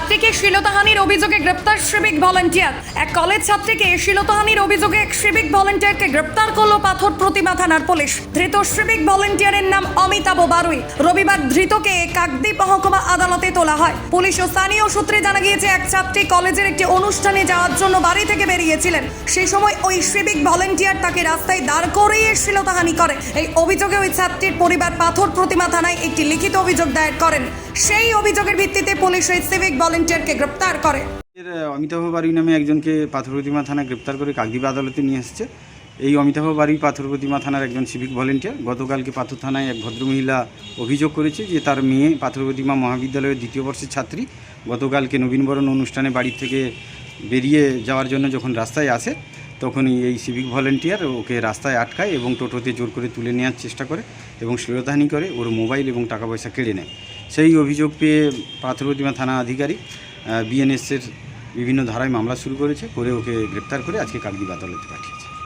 ছাত্রীকে শ্লীলতাহানির অভিযোগে গ্রেপ্তার সিভিক ভলান্টিয়ার। এক কলেজ ছাত্রীকে শ্লীলতাহানির অভিযোগে এক সিভিক ভলান্টিয়ারকে গ্রেপ্তার করল পাথর প্রতিমা থানার পুলিশ। ধৃত সিভিক ভলান্টিয়ারের নাম অমিতাভ বারুই। রবিবার ধৃতকে কাকদ্বীপ মহকুমা আদালতে তোলা হয়। পুলিশ ও স্থানীয় সূত্রে জানা গিয়েছে, এক ছাত্রী কলেজের একটি অনুষ্ঠানে যাওয়ার জন্য বাড়ি থেকে বেরিয়েছিলেন। সেই সময় ওই সিভিক ভলান্টিয়ার তাকে রাস্তায় দাঁড় করিয়ে শ্লীলতাহানি করে। এই অভিযোগে ওই ছাত্রীর পরিবার পাথর প্রতিমা থানায় একটি লিখিত অভিযোগ দায়ের করেন। সেই অভিযোগের ভিত্তিতে পুলিশ ওই সিভিক ভলান্টিয়ারকে গ্রেপ্তার করে। অমিতাভ বারুই নামে একজনকে পাথর প্রতিমা থানায় গ্রেপ্তার করে কাকদ্বীপ আদালতে নিয়ে এসেছে। এই অমিতাভ বারুই পাথর প্রতিমা থানার একজন সিভিক ভলেন্টিয়ার। গতকালকে পাথর থানায় এক ভদ্রমহিলা অভিযোগ করেছে যে তার মেয়ে পাথর প্রতিমা মহাবিদ্যালয়ের দ্বিতীয় বর্ষের ছাত্রী গতকালকে নবীনবরণ অনুষ্ঠানে বাড়ি থেকে বেরিয়ে যাওয়ার জন্য যখন রাস্তায় আসে, তখনই এই সিভিক ভলেন্টিয়ার ওকে রাস্তায় আটকায় এবং টোটোতে জোর করে তুলে নেওয়ার চেষ্টা করে এবং শ্লীলতাহানি করে, ওর মোবাইল এবং টাকা পয়সা কেড়ে নেয়। সেই অভিযোগ পেয়ে পাথর প্রতিমা থানা আধিকারিক বিএনএসের বিভিন্ন ধারায় মামলা শুরু করে ওকে গ্রেপ্তার করে আজকে কাকদ্বীপ আদালতে পাঠিয়েছে।